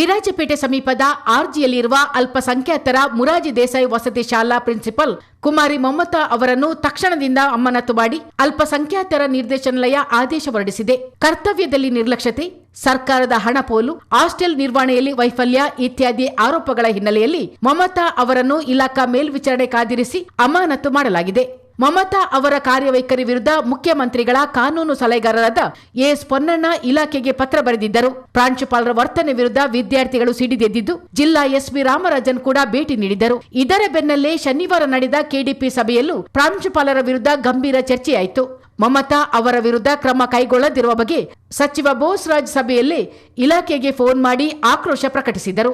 ವಿರಾಜಪೇಟೆ ಸಮೀಪದ ಆರ್ಜಿಯಲ್ಲಿರುವ ಅಲ್ಪಸಂಖ್ಯಾತರ ಮುರಾಜಿ ದೇಸಾಯಿ ವಸತಿ ಶಾಲಾ ಪ್ರಿನ್ಸಿಪಲ್ ಕುಮಾರಿ ಮಮತಾ ಅವರನ್ನು ತಕ್ಷಣದಿಂದ ಅಮಾನತು ಮಾಡಿ ಅಲ್ಪಸಂಖ್ಯಾತರ ನಿರ್ದೇಶನಾಲಯ ಆದೇಶ ಹೊರಡಿಸಿದೆ. ಕರ್ತವ್ಯದಲ್ಲಿ ನಿರ್ಲಕ್ಷ್ಯತೆ, ಸರ್ಕಾರದ ಹಣ ಪೋಲು, ಹಾಸ್ಟೆಲ್ ನಿರ್ವಹಣೆಯಲ್ಲಿ ವೈಫಲ್ಯ ಇತ್ಯಾದಿ ಆರೋಪಗಳ ಹಿನ್ನೆಲೆಯಲ್ಲಿ ಮಮತಾ ಅವರನ್ನು ಇಲಾಖಾ ಮೇಲ್ವಿಚಾರಣೆ ಕಾದಿರಿಸಿ ಅಮಾನತು ಮಾಡಲಾಗಿದೆ. ಮಮತಾ ಅವರ ಕಾರ್ಯವೈಖರಿ ವಿರುದ್ಧ ಮುಖ್ಯಮಂತ್ರಿಗಳ ಕಾನೂನು ಸಲಹೆಗಾರರಾದ ಎಸ್ ಪೊನ್ನಣ್ಣ ಇಲಾಖೆಗೆ ಪತ್ರ ಬರೆದಿದ್ದರು. ಪ್ರಾಂಶುಪಾಲರ ವರ್ತನೆ ವಿರುದ್ಧ ವಿದ್ಯಾರ್ಥಿಗಳು ಸಿಡಿದೆದ್ದಿದ್ದು ಜಿಲ್ಲಾ ಎಸ್ಪಿ ರಾಮರಾಜನ್ ಕೂಡ ಭೇಟಿ ನೀಡಿದರು. ಇದರ ಬೆನ್ನಲ್ಲೇ ಶನಿವಾರ ನಡೆದ ಕೆಡಿಪಿ ಸಭೆಯಲ್ಲೂ ಪ್ರಾಂಶುಪಾಲರ ವಿರುದ್ಧ ಗಂಭೀರ ಚರ್ಚೆಯಾಯಿತು. ಮಮತಾ ಅವರ ವಿರುದ್ಧ ಕ್ರಮ ಕೈಗೊಳ್ಳದಿರುವ ಬಗ್ಗೆ ಸಚಿವ ಬೋಸ್ರಾಜ್ ಸಭೆಯಲ್ಲಿ ಇಲಾಖೆಗೆ ಫೋನ್ ಮಾಡಿ ಆಕ್ರೋಶ ಪ್ರಕಟಿಸಿದರು.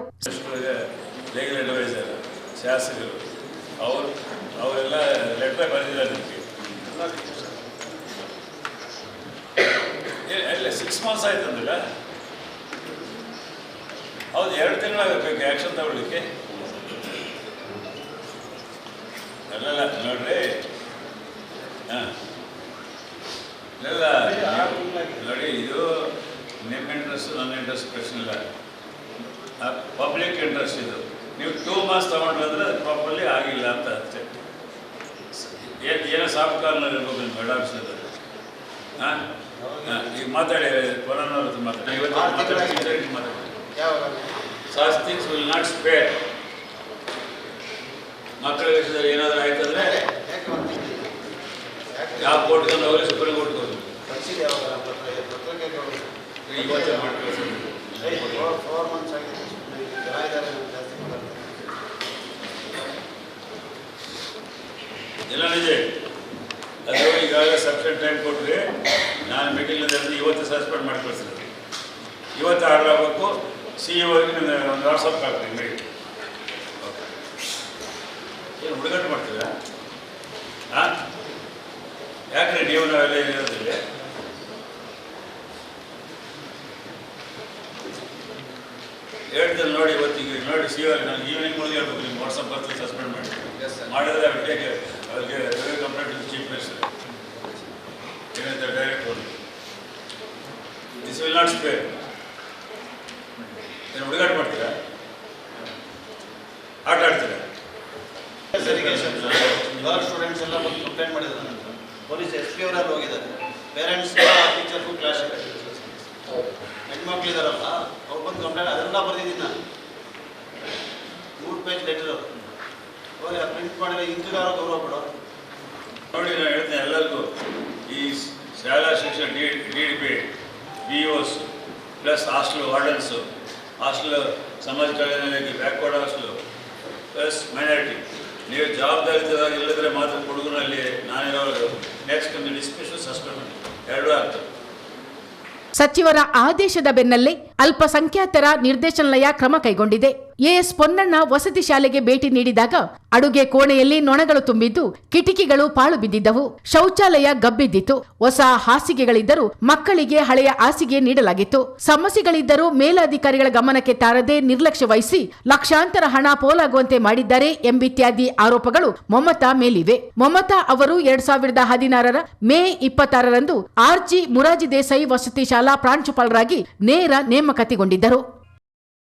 ಅವರೆಲ್ಲ ಲೆಟರ್ ಬರೆದಿದ್ದಾರೆ. ಇಲ್ಲ 6 months ಆಯ್ತಂದಿಲ್ಲ. ಹೌದು, 2 ತಿಂಗಳಾಗಬೇಕು ಆ್ಯಕ್ಷನ್ ತಗೊಳ್ಳಿಕ್ಕೆ. ಅಲ್ಲಲ್ಲ ನೋಡ್ರಿ, ಇಲ್ಲ ನೋಡಿ, ಇದು ನಿಮ್ಮ ಇಂಟ್ರೆಸ್ಟ್ ನನ್ನ ಇಂಟ್ರೆಸ್ಟ್ ಪ್ರಶ್ನೆ ಇಲ್ಲ, ಪಬ್ಲಿಕ್ ಇಂಟ್ರೆಸ್ಟ್ ಇದು. ನೀವು 2 months ತಗೊಂಡು ಬಂದರೆ ಅದು ಪ್ರಾಪರ್ಲಿ ಆಗಿಲ್ಲ ಅಂತ ಅಷ್ಟೇ. ಏನೋ ಸಾಫ್ಟ್ ಕಾರ್ನರ್ ಇರ್ಬೇಕು ನಿಮ್ಮ ಹೆಡ್ ಆಫೀಸಲ್ಲಿ. ಈಗ ಮಾತಾಡಿ, ಪೊನ್ನಣ್ಣವ್ರ ಮಾತಾಡಿ, ಇವತ್ತು ಮಾತಾಡಿ. Such things will not spare. ಮಕ್ಕಳ ವಿಷಯದಲ್ಲಿ ಏನಾದರೂ ಆಯ್ತಂದ್ರೆ ಯಾವ ಕೋರ್ಟ್ಗೆ ಹೋಗಲಿ, ಸುಪ್ರೀಂ ಕೋರ್ಟ್ಗೆ ಹೋಗಲಿ. ಇವತ್ತೇ ಮಾಡ್ಕೊಳ್ಳಿ. ಎಲ್ಲ ನಿಜ. ಅದು ಈಗಾಗಲೇ ಸಫಿಷಿಯಂಟ್ ಟೈಮ್ ಕೊಟ್ಟರೆ ನಾನು ಮೀಟಿಂಗ್ನಲ್ಲಿ ಇವತ್ತು ಸಸ್ಪೆಂಡ್ ಮಾಡಿ ಕಳಿಸ್ತೀನಿ. ಇವತ್ತು ಆರ್ಡರ್ ಆಗಬೇಕು. CEO-ಗೆ ಒಂದು ವಾಟ್ಸಪ್ ಹಾಕ್ತೀನಿ ಮೀಟಿಂಗ್. ಏನು ಹುಡುಗಾಟ ಮಾಡ್ತೀರಾ? ಯಾಕ್ರಿ ನೀವು ನಾವೆಲ್ಲ ಇರೋದಿಲ್ಲ? ಹೇಳ್ತೀನಿ ನೋಡಿ, ಇವತ್ತಿಗೆ ನೋಡಿ CEO-ಗೆ ನಾನು ಈವ್ನಿಂಗ್ ಮುಂದೆ ಹೇಳ್ಬೇಕು, ನಿಮ್ಮ ವಾಟ್ಸಪ್ ಬರ್ತದೆ ಸಸ್ಪೆಂಡ್ ಮಾಡಿ ಮಾಡಿದ್ರೆ ಅವ್ರಿಗೆ ಕಂಪ್ಲೇಂಟ್ ಟು ಚೀಫ್ ಮಿನಿಸ್ಟರ್. ಏನಂತ ಡೈರೆಕ್ಟ್ ಹೋಗಿ ದಿಸ್ ವಿಲ್ ನಾಟ್ ಸ್ಪೇರ್. ಏನು ಹುಡುಗಾಟ ಮಾಡ್ತೀರಾ? ಆಟ ಆಡ್ತೀರಾ? ಸ್ಟೂಡೆಂಟ್ಸ್ ಎಲ್ಲ ಬಂದು ಕಂಪ್ಲೇಂಟ್ ಮಾಡಿದ್ದಾರೆ. ಪೊಲೀಸ್ SP ಅವರೆಲ್ಲ ಹೋಗಿದ್ದಾರೆ. ಪೇರೆಂಟ್ಸ್ ಟೀಚರ್ಗೂ ಕ್ಲಾಶ್ ಆಗಿದೆ. ಹೆಣ್ಮಕ್ಳಿದಾರಲ್ಲ ಅವ್ರು ಬಂದು ಕಂಪ್ಲೇಂಟ್ ಅದೆಲ್ಲ ಬರ್ದಿದ್ದೀನಿ ನಾನು. 3 ಪೇಜ್ ಲೆಟರ್ ಅವ್ರಿಗೆ ಪ್ರಿಂಟ್ ಮಾಡಿದ್ರೆ ಇಂತಿಗಾರೋ ಗೌರವ ಕೊಡೋ ನೋಡಿ. ನಾನು ಹೇಳ್ತೇನೆ ಎಲ್ಲರಿಗೂ, ಈ ಶಾಲಾ ಶಿಕ್ಷಣ DDP BOs plus hostel wardens, hostel ಸಮಾಜ ಕಲ್ಯಾಣ ಇಲಾಖೆ, ಬ್ಯಾಕ್ವರ್ಡ್ ಹಾಸ್ಟೆಲು ಪ್ಲಸ್ ಮೈನಾರಿಟಿ, ನೀವು ಜವಾಬ್ದಾರಿದಾಗಿ ಇಲ್ಲದ್ರೆ ಮಾತ್ರ ಹುಡುಗರಲ್ಲಿ ನಾನಿರೋರು ನೆಕ್ಸ್ಟ್ ಒಂದು ಡಿಸ್ಮಿಷನ್ ಸಸ್ಪೆಂಡ್ ಮಾಡಿ 2 ಆಗ್ತದೆ. ಸಚಿವರ ಆದೇಶದ ಬೆನ್ನಲ್ಲೇ ಅಲ್ಪಸಂಖ್ಯಾತರ ನಿರ್ದೇಶನಾಲಯ ಕ್ರಮ ಕೈಗೊಂಡಿದೆ. ಎಸ್ ಪೊನ್ನಣ್ಣ ವಸತಿ ಶಾಲೆಗೆ ಭೇಟಿ ನೀಡಿದಾಗ ಅಡುಗೆ ಕೋಣೆಯಲ್ಲಿ ನೊಣಗಳು ತುಂಬಿದ್ದು, ಕಿಟಕಿಗಳು ಪಾಳು ಬಿದ್ದಿದ್ದವು, ಶೌಚಾಲಯ ಗಬ್ಬಿದ್ದಿತ್ತು. ಹೊಸ ಹಾಸಿಗೆಗಳಿದ್ದರೂ ಮಕ್ಕಳಿಗೆ ಹಳೆಯ ಹಾಸಿಗೆ ನೀಡಲಾಗಿತ್ತು. ಸಮಸ್ಯೆಗಳಿದ್ದರೂ ಮೇಲಾಧಿಕಾರಿಗಳ ಗಮನಕ್ಕೆ ತಾರದೆ ನಿರ್ಲಕ್ಷ್ಯ ವಹಿಸಿ ಲಕ್ಷಾಂತರ ಹಣ ಪೋಲಾಗುವಂತೆ ಮಾಡಿದ್ದಾರೆ ಎಂಬಿತ್ಯಾದಿ ಆರೋಪಗಳು ಮಮತಾ ಮೇಲಿವೆ. ಮಮತಾ ಅವರು 2016 ಮೇ 26ರಂದು ಆರ್ಜಿ ಮುರಾಜಿ ದೇಸಾಯಿ ವಸತಿ ಶಾಲಾ ಪ್ರಾಂಶುಪಾಲರಾಗಿ ನೇರ ನೇಮಕಾತಿಗೊಂಡಿದ್ದರು.